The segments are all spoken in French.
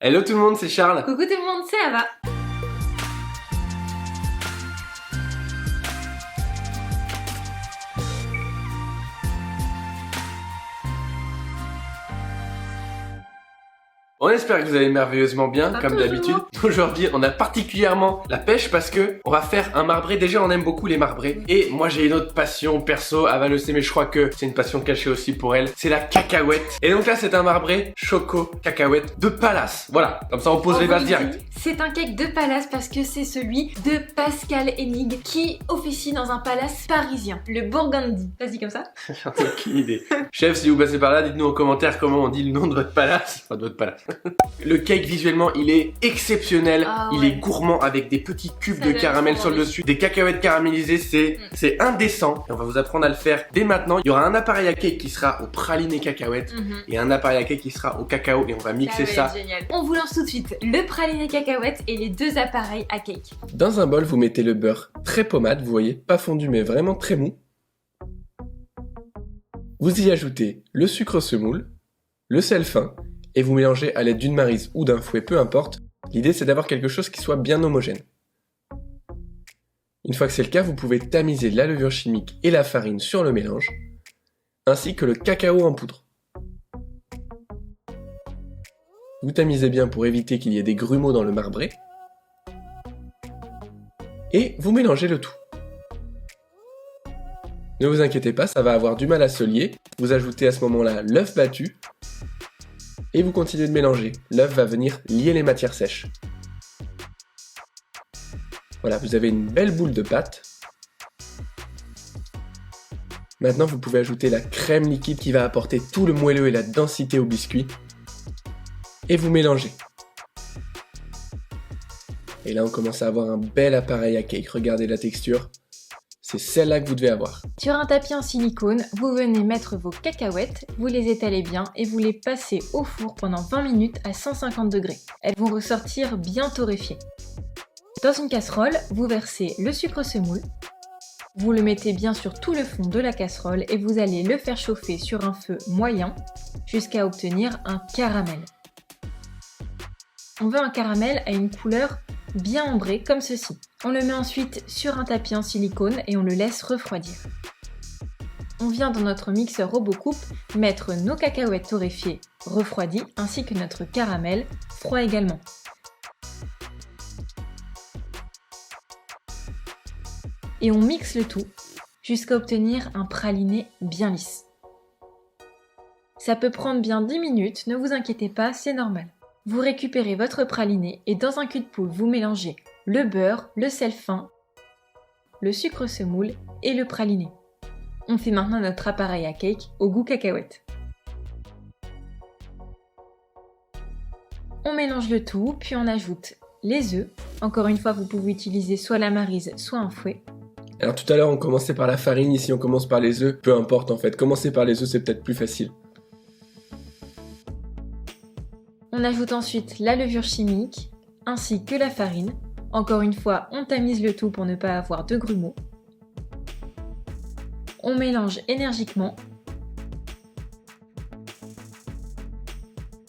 Hello tout le monde, c'est Charles. Coucou tout le monde, c'est Ava. On espère que vous allez merveilleusement bien, comme toujours. d'habitude. Aujourd'hui, on a particulièrement la pêche parce que on va faire un marbré. Déjà, on aime beaucoup les marbrés. Et moi, j'ai une autre passion perso. Ava le sait, mais je crois que c'est une passion cachée aussi pour elle. C'est la cacahuète. Et donc là, c'est un marbré choco cacahuète de Palace. Voilà, comme ça, on pose les bases directes. C'est un cake de palace parce que c'est celui de Pascal Hennig qui officie dans un palace parisien, le Burgundy. Vas-y comme ça. J'en ai aucune idée. Chef, si vous passez par là, dites-nous en commentaire comment on dit le nom de votre palace. Enfin, de votre palace. Le cake visuellement il est exceptionnel, il est gourmand avec des petits cubes de caramel sur le dessus, des cacahuètes caramélisées, c'est indécent. Et on va vous apprendre à le faire dès maintenant. Il y aura un appareil à cake qui sera au praliné cacahuète et un appareil à cake qui sera au cacao et on va mixer ça. Génial. On vous lance tout de suite le praliné cacahuète et les deux appareils à cake. Dans un bol vous mettez le beurre très pommade, vous voyez, pas fondu mais vraiment très mou. Vous y ajoutez le sucre semoule, le sel fin et vous mélangez à l'aide d'une maryse ou d'un fouet, peu importe. L'idée c'est d'avoir quelque chose qui soit bien homogène. Une fois que c'est le cas, vous pouvez tamiser la levure chimique et la farine sur le mélange, ainsi que le cacao en poudre. Vous tamisez bien pour éviter qu'il y ait des grumeaux dans le marbré. Et vous mélangez le tout. Ne vous inquiétez pas, ça va avoir du mal à se lier. Vous ajoutez à ce moment-là l'œuf battu. Et vous continuez de mélanger. L'œuf va venir lier les matières sèches. Voilà, vous avez une belle boule de pâte. Maintenant, vous pouvez ajouter la crème liquide qui va apporter tout le moelleux et la densité au biscuit. Et vous mélangez. Et là, on commence à avoir un bel appareil à cake. Regardez la texture. C'est celle-là que vous devez avoir. Sur un tapis en silicone, vous venez mettre vos cacahuètes, vous les étalez bien et vous les passez au four pendant 20 minutes à 150 degrés. Elles vont ressortir bien torréfiées. Dans une casserole, vous versez le sucre semoule. Vous le mettez bien sur tout le fond de la casserole et vous allez le faire chauffer sur un feu moyen jusqu'à obtenir un caramel. On veut un caramel à une couleur bien ambré comme ceci. On le met ensuite sur un tapis en silicone et on le laisse refroidir. On vient dans notre mixeur RoboCoupe mettre nos cacahuètes torréfiées refroidies ainsi que notre caramel froid également. Et on mixe le tout jusqu'à obtenir un praliné bien lisse. Ça peut prendre bien 10 minutes, ne vous inquiétez pas, c'est normal. Vous récupérez votre praliné et dans un cul de poule, vous mélangez le beurre, le sel fin, le sucre semoule et le praliné. On fait maintenant notre appareil à cake au goût cacahuète. On mélange le tout, puis on ajoute les œufs. Encore une fois, vous pouvez utiliser soit la maryse, soit un fouet. Alors tout à l'heure, on commençait par la farine, ici on commence par les œufs. Peu importe en fait, commencer par les œufs, c'est peut-être plus facile. On ajoute ensuite la levure chimique, ainsi que la farine. Encore une fois, on tamise le tout pour ne pas avoir de grumeaux. On mélange énergiquement.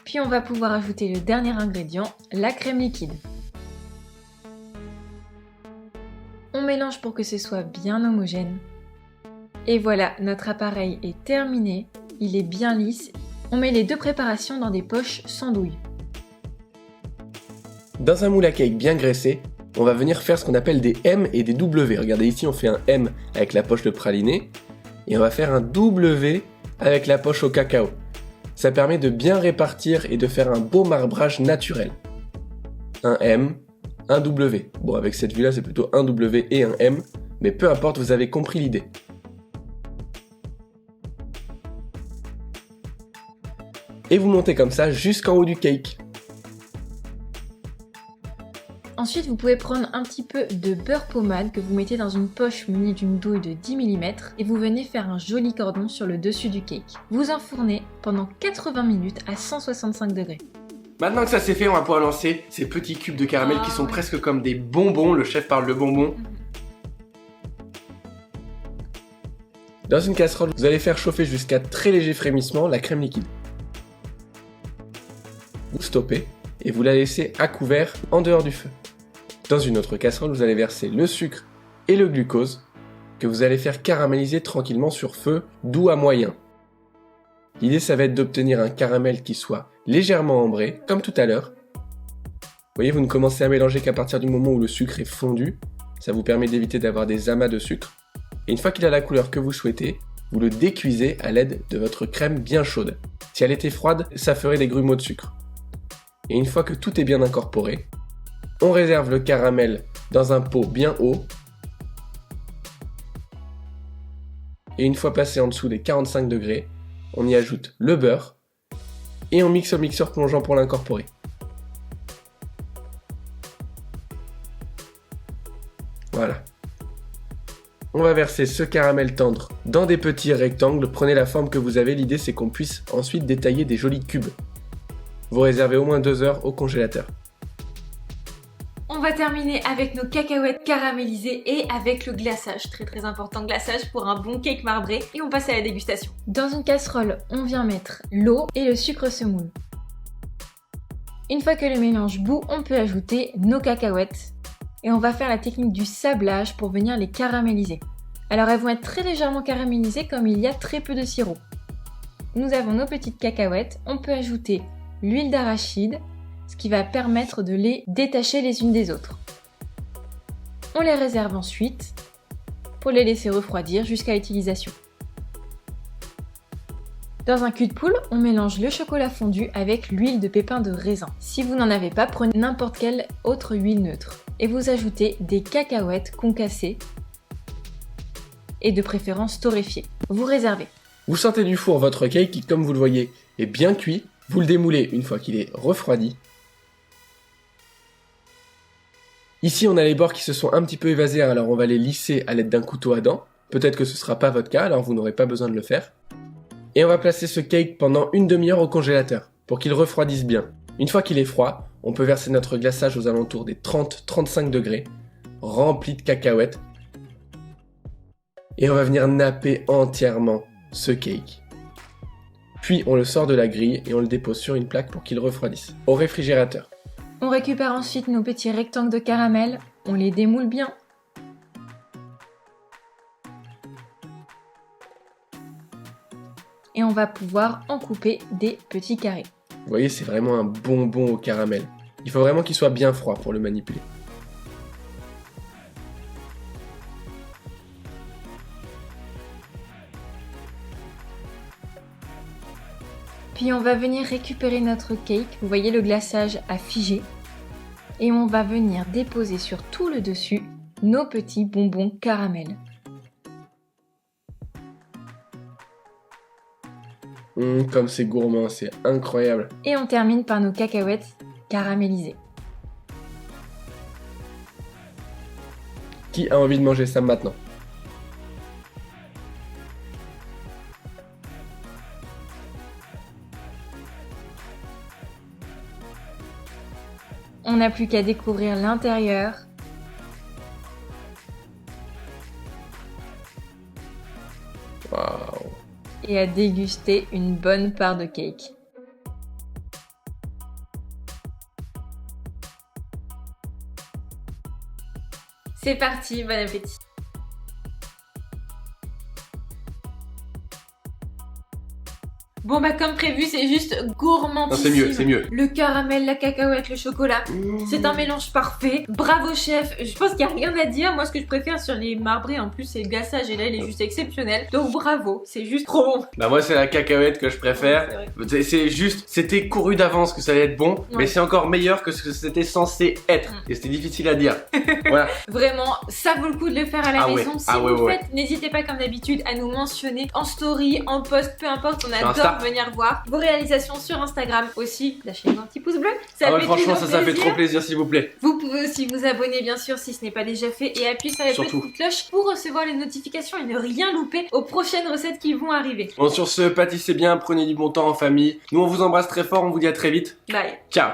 Puis on va pouvoir ajouter le dernier ingrédient, la crème liquide. On mélange pour que ce soit bien homogène. Et voilà, notre appareil est terminé. Il est bien lisse. On met les deux préparations dans des poches sans douille. Dans un moule à cake bien graissé, on va venir faire ce qu'on appelle des M et des W. Regardez ici, on fait un M avec la poche de praliné et on va faire un W avec la poche au cacao. Ça permet de bien répartir et de faire un beau marbrage naturel. Un M, un W. Bon, avec cette vue-là, c'est plutôt un W et un M, mais peu importe, vous avez compris l'idée. Et vous montez comme ça jusqu'en haut du cake. Ensuite, vous pouvez prendre un petit peu de beurre pommade que vous mettez dans une poche munie d'une douille de 10 mm et vous venez faire un joli cordon sur le dessus du cake. Vous enfournez pendant 80 minutes à 165 degrés. Maintenant que ça c'est fait, on va pouvoir lancer ces petits cubes de caramel qui sont presque comme des bonbons. Le chef parle de bonbons. Dans une casserole, vous allez faire chauffer jusqu'à très léger frémissement la crème liquide. Vous stoppez et vous la laissez à couvert en dehors du feu. Dans une autre casserole, vous allez verser le sucre et le glucose que vous allez faire caraméliser tranquillement sur feu doux à moyen. L'idée, ça va être d'obtenir un caramel qui soit légèrement ambré, comme tout à l'heure. Vous voyez, vous ne commencez à mélanger qu'à partir du moment où le sucre est fondu. Ça vous permet d'éviter d'avoir des amas de sucre. Et une fois qu'il a la couleur que vous souhaitez, vous le décuisez à l'aide de votre crème bien chaude. Si elle était froide, ça ferait des grumeaux de sucre. Et une fois que tout est bien incorporé, on réserve le caramel dans un pot bien haut. Et une fois passé en dessous des 45 degrés, on y ajoute le beurre et on mixe au mixeur plongeant pour l'incorporer. Voilà. On va verser ce caramel tendre dans des petits rectangles. Prenez la forme que vous avez. L'idée, c'est qu'on puisse ensuite détailler des jolis cubes. Vous réservez au moins 2 heures au congélateur. On va terminer avec nos cacahuètes caramélisées et avec le glaçage. Très important glaçage pour un bon cake marbré. Et on passe à la dégustation. Dans une casserole, on vient mettre l'eau et le sucre semoule. Une fois que le mélange bout, on peut ajouter nos cacahuètes. Et on va faire la technique du sablage pour venir les caraméliser. Alors elles vont être très légèrement caramélisées comme il y a très peu de sirop. Nous avons nos petites cacahuètes, on peut ajouter l'huile d'arachide, ce qui va permettre de les détacher les unes des autres. On les réserve ensuite pour les laisser refroidir jusqu'à l'utilisation. Dans un cul de poule, on mélange le chocolat fondu avec l'huile de pépins de raisin. Si vous n'en avez pas, prenez n'importe quelle autre huile neutre. Et vous ajoutez des cacahuètes concassées et de préférence torréfiées. Vous réservez. Vous sortez du four votre cake qui, comme vous le voyez, est bien cuit. Vous le démoulez une fois qu'il est refroidi. Ici, on a les bords qui se sont un petit peu évasés, alors on va les lisser à l'aide d'un couteau à dents. Peut-être que ce ne sera pas votre cas, alors vous n'aurez pas besoin de le faire. Et on va placer ce cake pendant une demi-heure au congélateur, pour qu'il refroidisse bien. Une fois qu'il est froid, on peut verser notre glaçage aux alentours des 30-35 degrés, rempli de cacahuètes. Et on va venir napper entièrement ce cake. Puis on le sort de la grille et on le dépose sur une plaque pour qu'il refroidisse, au réfrigérateur. On récupère ensuite nos petits rectangles de caramel, on les démoule bien. Et on va pouvoir en couper des petits carrés. Vous voyez, c'est vraiment un bonbon au caramel. Il faut vraiment qu'il soit bien froid pour le manipuler. Puis on va venir récupérer notre cake, vous voyez le glaçage a figé. Et on va venir déposer sur tout le dessus nos petits bonbons caramel. Comme c'est gourmand, c'est incroyable. Et on termine par nos cacahuètes caramélisées. Qui a envie de manger ça maintenant ? On n'a plus qu'à découvrir l'intérieur. Waouh! Et à déguster une bonne part de cake. C'est parti, bon appétit! Bon bah comme prévu, c'est juste gourmandissime. Non, c'est mieux. Le caramel, la cacahuète, le chocolat, c'est un mélange parfait. Bravo chef, je pense qu'il n'y a rien à dire. Moi ce que je préfère sur les marbrés en plus c'est le glaçage et là il est juste exceptionnel. Donc bravo, c'est juste trop bon. Bah moi c'est la cacahuète que je préfère. C'est juste, c'était couru d'avance que ça allait être bon, mais c'est encore meilleur que ce que c'était censé être. Et c'était difficile à dire. Voilà. Vraiment, ça vaut le coup de le faire à la maison. Si vous le faites, n'hésitez pas comme d'habitude à nous mentionner en story, en post, peu importe, on adore venir voir vos réalisations sur Instagram. Aussi, lâchez-nous un petit pouce bleu. Ça fait franchement, ça fait trop plaisir, s'il vous plaît. Vous pouvez aussi vous abonner, bien sûr, si ce n'est pas déjà fait, et appuyer sur la petite cloche pour recevoir les notifications et ne rien louper aux prochaines recettes qui vont arriver. Bon, sur ce, pâtissez bien, prenez du bon temps en famille. Nous, on vous embrasse très fort, on vous dit à très vite. Bye. Ciao.